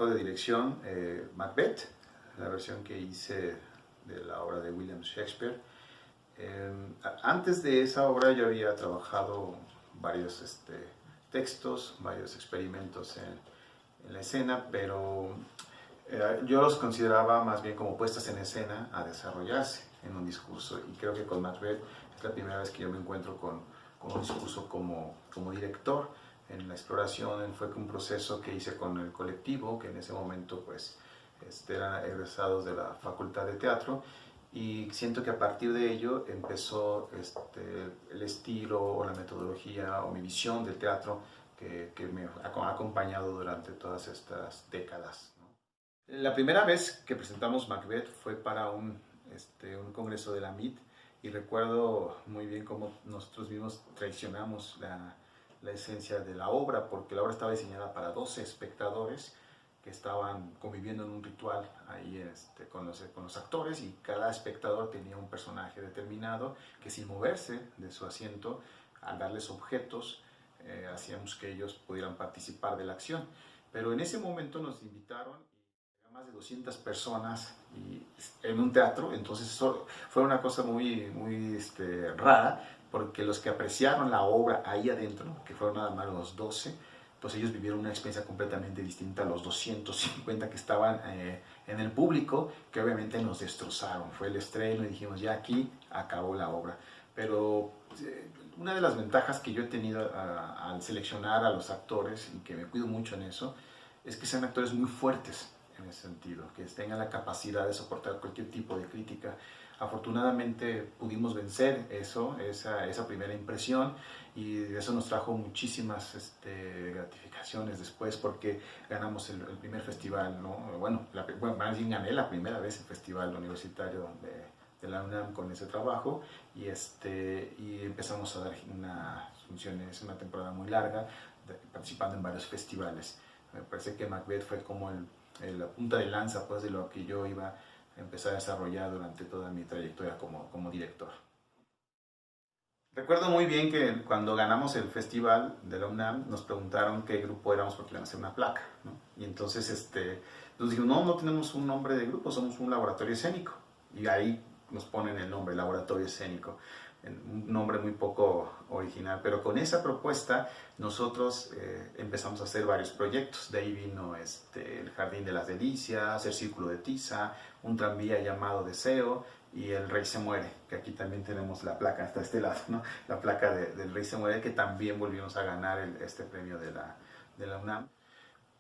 de dirección Macbeth, la versión que hice de la obra de William Shakespeare. Antes de esa obra yo había trabajado varios textos, varios experimentos en la escena, pero yo los consideraba más bien como puestas en escena a desarrollarse en un discurso, y creo que con Macbeth es la primera vez que yo me encuentro con un discurso como director. En la exploración fue un proceso que hice con el colectivo, que en ese momento pues eran egresados de la Facultad de Teatro, y siento que a partir de ello empezó el estilo o la metodología o mi visión del teatro que me ha acompañado durante todas estas décadas, ¿no? La primera vez que presentamos Macbeth fue para un congreso de la MIT, y recuerdo muy bien cómo nosotros mismos traicionamos la esencia de la obra, porque la obra estaba diseñada para 12 espectadores que estaban conviviendo en un ritual ahí con los actores, y cada espectador tenía un personaje determinado que, sin moverse de su asiento, al darles objetos, hacíamos que ellos pudieran participar de la acción. Pero en ese momento nos invitaron a más de 200 personas en un teatro. Entonces eso fue una cosa muy rara, porque los que apreciaron la obra ahí adentro, que fueron nada más los 12, pues ellos vivieron una experiencia completamente distinta a los 250 que estaban en el público, que obviamente nos destrozaron. Fue el estreno y dijimos, ya aquí acabó la obra. Pero una de las ventajas que yo he tenido al seleccionar a los actores, y que me cuido mucho en eso, es que sean actores muy fuertes en ese sentido, que tengan la capacidad de soportar cualquier tipo de crítica. Afortunadamente pudimos vencer esa primera impresión, y eso nos trajo muchísimas gratificaciones después, porque ganamos el primer festival, ¿no? Bueno, más bien gané la primera vez el festival universitario de la UNAM con ese trabajo, y empezamos a dar unas funciones, una temporada muy larga, participando en varios festivales. Me parece que Macbeth fue como la punta de lanza, pues, de lo que yo iba a empezar a desarrollar durante toda mi trayectoria como director. Recuerdo muy bien que cuando ganamos el festival de la UNAM nos preguntaron qué grupo éramos, porque le iban a hacer una placa, ¿no? Y entonces nos dijeron, no tenemos un nombre de grupo, somos un laboratorio escénico. Y ahí nos ponen el nombre, Laboratorio Escénico. Un nombre muy poco original, pero con esa propuesta nosotros empezamos a hacer varios proyectos. De ahí vino el Jardín de las Delicias, el Círculo de Tiza, un tranvía llamado Deseo, y El Rey se muere, que aquí también tenemos la placa hasta este lado, ¿no? La placa del Rey se muere, que también volvimos a ganar este premio de la UNAM.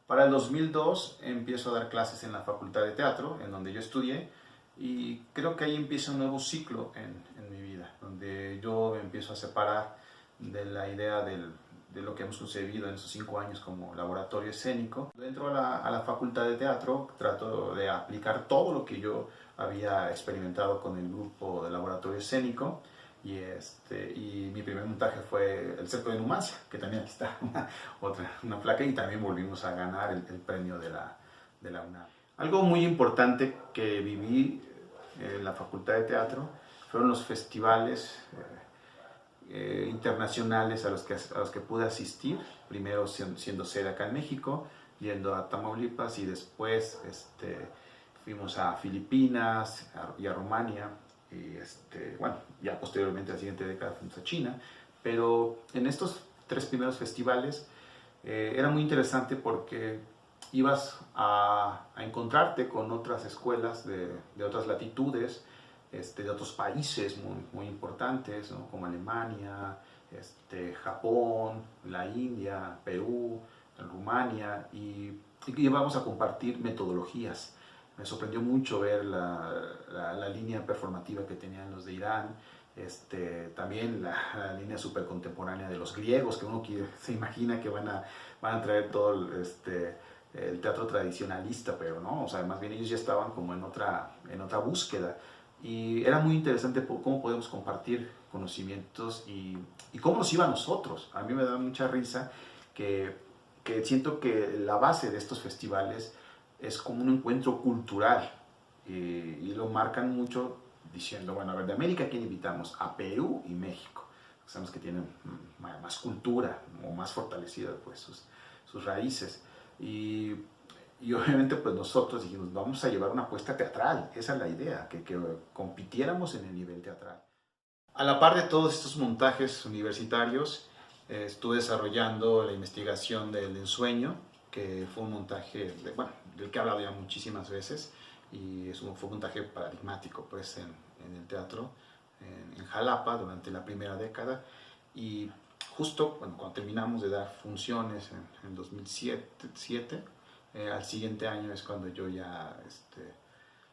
Para el 2002 empiezo a dar clases en la Facultad de Teatro, en donde yo estudié, y creo que ahí empieza un nuevo ciclo en mi vida, donde yo me empiezo a separar de la idea de lo que hemos concebido en esos 5 años como laboratorio escénico. Entro a la Facultad de Teatro, trato de aplicar todo lo que yo había experimentado con el grupo de laboratorio escénico, y mi primer montaje fue el Cerco de Numancia, que también aquí está una placa, y también volvimos a ganar el premio de la UNAM. Algo muy importante que viví en la Facultad de Teatro fueron los festivales internacionales a los que pude asistir, primero siendo sede acá en México, yendo a Tamaulipas, y después fuimos a Filipinas y a Rumania, y bueno, ya posteriormente, la siguiente década, fuimos a China. Pero en estos 3 primeros festivales era muy interesante, porque ibas a encontrarte con otras escuelas de otras latitudes, de otros países muy importantes, ¿no? Como Alemania, Japón, la India, Perú, Rumania, y íbamos a compartir metodologías. Me sorprendió mucho ver la línea performativa que tenían los de Irán, también la línea súper contemporánea de los griegos, que uno se imagina que van a traer todo el teatro tradicionalista, pero no, o sea, más bien ellos ya estaban como en otra búsqueda. Y era muy interesante cómo podemos compartir conocimientos y cómo nos iba a nosotros. A mí me da mucha risa que siento que la base de estos festivales es como un encuentro cultural, y lo marcan mucho diciendo, bueno, a ver, de América, ¿a quién invitamos? A Perú y México. Sabemos que tienen más cultura, o más fortalecida, pues, sus raíces. Y Y obviamente pues nosotros dijimos, vamos a llevar una apuesta teatral, esa es la idea, que compitiéramos en el nivel teatral. A la par de todos estos montajes universitarios, estuve desarrollando la investigación del ensueño, que fue un montaje, bueno, del que he hablado ya muchísimas veces, y fue un montaje paradigmático pues, en el teatro, en Jalapa, durante la primera década, y justo cuando terminamos de dar funciones en 2007, al siguiente año es cuando yo ya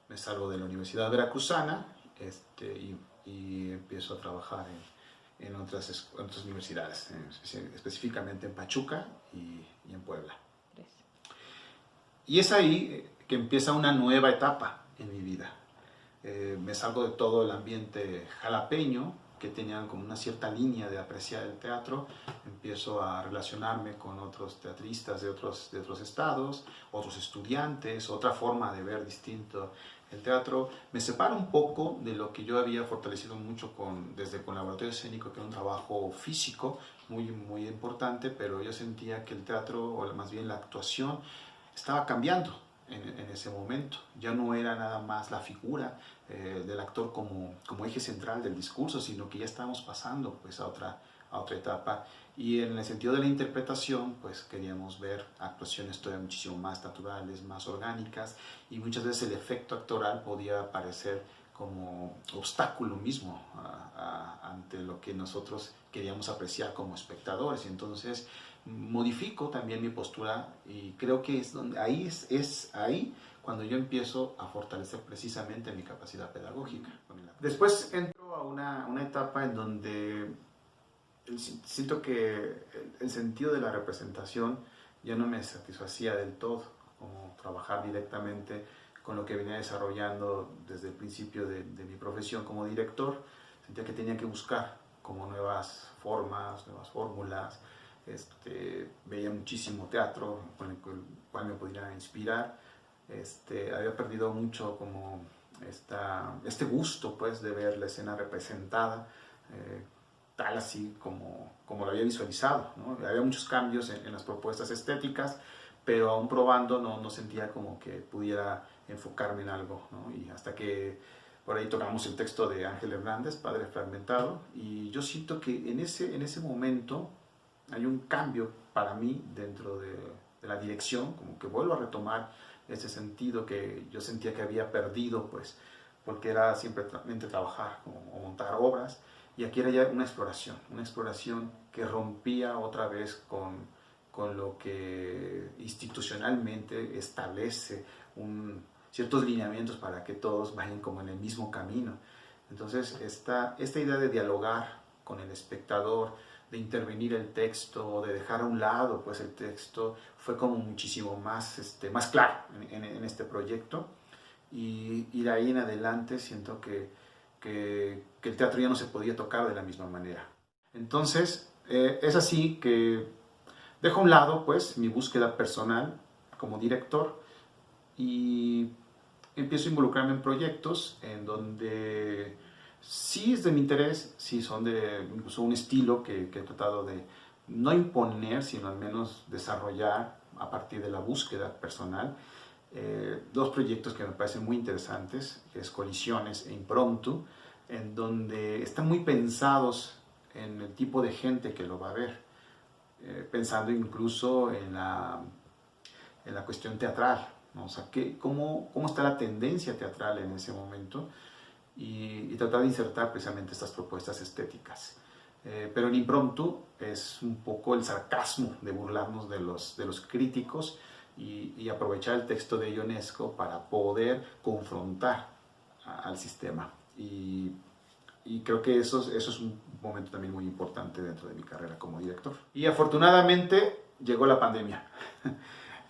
me salgo de la Universidad Veracruzana y empiezo a trabajar en otras universidades, específicamente en Pachuca y en Puebla. Y es ahí que empieza una nueva etapa en mi vida. Me salgo de todo el ambiente jalapeño, que tenían como una cierta línea de apreciar el teatro, empiezo a relacionarme con otros teatristas de otros estados, otros estudiantes, otra forma de ver distinto el teatro. Me separo un poco de lo que yo había fortalecido mucho desde con Laboratorio Escénico, que era un trabajo físico muy, muy importante, pero yo sentía que el teatro, o más bien la actuación, estaba cambiando en ese momento. Ya no era nada más la figura del actor como eje central del discurso, sino que ya estábamos pasando pues, a otra etapa. Y en el sentido de la interpretación, pues queríamos ver actuaciones todavía muchísimo más naturales, más orgánicas, y muchas veces el efecto actoral podía parecer como obstáculo mismo ante lo que nosotros queríamos apreciar como espectadores. Y entonces modifico también mi postura y creo que es donde es ahí cuando yo empiezo a fortalecer precisamente mi capacidad pedagógica. Después entro a una etapa en donde siento que el sentido de la representación ya no me satisfacía del todo, como trabajar directamente con lo que venía desarrollando desde el principio de mi profesión como director. Sentía que tenía que buscar como nuevas formas, nuevas fórmulas. Veía muchísimo teatro con el cual me pudiera inspirar. Había perdido mucho como este gusto pues, de ver la escena representada, tal así como lo había visualizado, ¿no? Había muchos cambios en las propuestas estéticas, pero aún probando no sentía como que pudiera enfocarme en algo, ¿no? Y hasta que por ahí tocamos el texto de Ángel Hernández, Padre Fragmentado, y yo siento que en ese momento hay un cambio para mí dentro de la dirección, como que vuelvo a retomar ese sentido que yo sentía que había perdido, pues, porque era simplemente trabajar o montar obras, y aquí era ya una exploración que rompía otra vez con lo que institucionalmente establece ciertos lineamientos para que todos vayan como en el mismo camino. Entonces, esta idea de dialogar con el espectador, de intervenir el texto, de dejar a un lado pues, el texto, fue como muchísimo más claro en este proyecto. Y de ahí en adelante siento que el teatro ya no se podía tocar de la misma manera. Entonces, es así que dejo a un lado pues, mi búsqueda personal como director y empiezo a involucrarme en proyectos en donde sí es de mi interés, sí son de incluso un estilo que he tratado de no imponer, sino al menos desarrollar a partir de la búsqueda personal. Dos proyectos que me parecen muy interesantes, que es Colisiones e Impromptu, en donde están muy pensados en el tipo de gente que lo va a ver, pensando incluso en la cuestión teatral, ¿no? O sea, cómo está la tendencia teatral en ese momento y tratar de insertar precisamente estas propuestas estéticas. Pero en Impromptu es un poco el sarcasmo de burlarnos de los críticos y aprovechar el texto de Ionesco para poder confrontar al sistema. Y creo que eso es un momento también muy importante dentro de mi carrera como director. Y afortunadamente llegó la pandemia.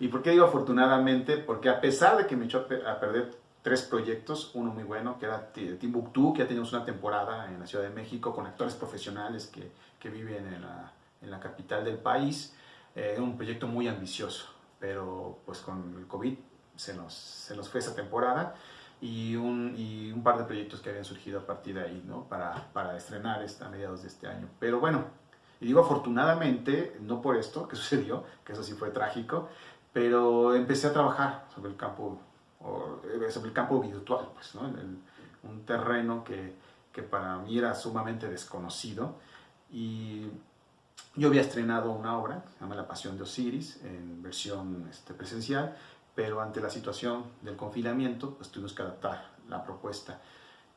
¿Y por qué digo afortunadamente? Porque a pesar de que me echó a perder 3 proyectos, uno muy bueno, que era Timbuktu, que ya teníamos una temporada en la Ciudad de México con actores profesionales que viven en la capital del país. Un proyecto muy ambicioso, pero pues con el COVID se nos fue esa temporada y un par de proyectos que habían surgido a partir de ahí, ¿no? para estrenar a mediados de este año. Pero bueno, y digo afortunadamente, no por esto que sucedió, que eso sí fue trágico, pero empecé a trabajar sobre el campo virtual, pues, ¿no? Un terreno que para mí era sumamente desconocido. Y yo había estrenado una obra que se llama La Pasión de Osiris en versión presencial, pero ante la situación del confinamiento, pues tuvimos que adaptar la propuesta.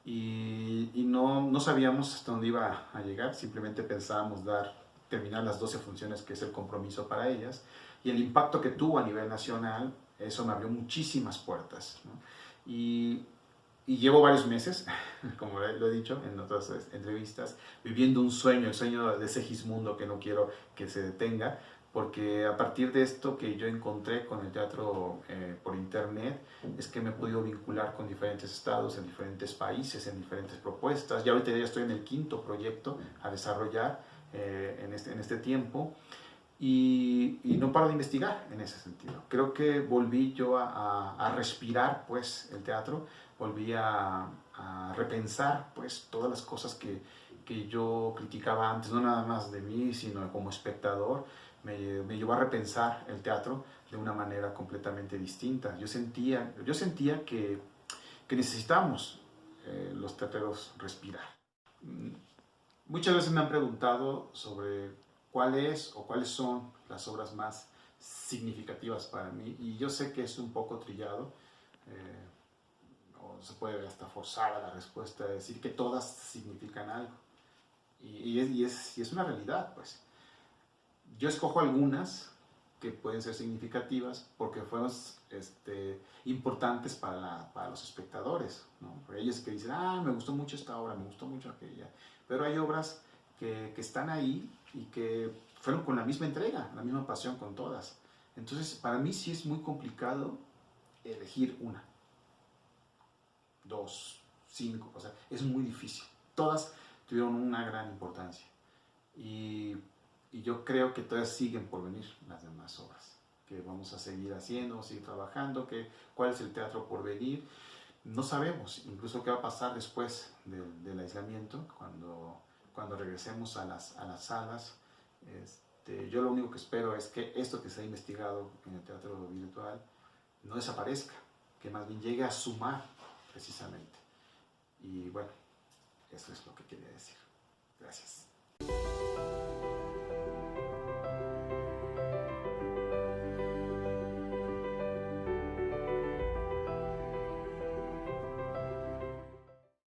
Y no sabíamos hasta dónde iba a llegar, simplemente pensábamos terminar las 12 funciones, que es el compromiso para ellas, y el impacto que tuvo a nivel nacional, eso me abrió muchísimas puertas, ¿no? Y llevo varios meses, como lo he dicho en otras entrevistas, viviendo un sueño, el sueño de Segismundo que no quiero que se detenga, porque a partir de esto que yo encontré con el teatro por internet, es que me he podido vincular con diferentes estados, en diferentes países, en diferentes propuestas. Ya ahorita ya estoy en el 5.º proyecto a desarrollar en este tiempo. Y no paro de investigar en ese sentido. Creo que volví yo a respirar pues el teatro, volví a repensar pues todas las cosas que yo criticaba antes, no nada más de mí, sino como espectador. Me llevó a repensar el teatro de una manera completamente distinta. Yo sentía que necesitamos los teatreros respirar. Muchas veces me han preguntado sobre cuáles son las obras más significativas para mí, y yo sé que es un poco trillado, o se puede hasta forzar a la respuesta de decir que todas significan algo, y es una realidad, pues. Yo escojo algunas que pueden ser significativas porque fueron importantes para los espectadores, ¿no? Por ellos que dicen, me gustó mucho esta obra, me gustó mucho aquella. Pero hay obras que están ahí y que fueron con la misma entrega, la misma pasión con todas. Entonces, para mí sí es muy complicado elegir una, dos, cinco, o sea, es muy difícil. Todas tuvieron una gran importancia. Y yo creo que todavía siguen por venir las demás obras, que vamos a seguir haciendo, seguir trabajando, cuál es el teatro por venir. No sabemos incluso qué va a pasar después del aislamiento, cuando regresemos a las salas. Yo lo único que espero es que esto que se ha investigado en el teatro virtual no desaparezca, que más bien llegue a sumar precisamente. Y bueno, eso es lo que quería decir. Gracias.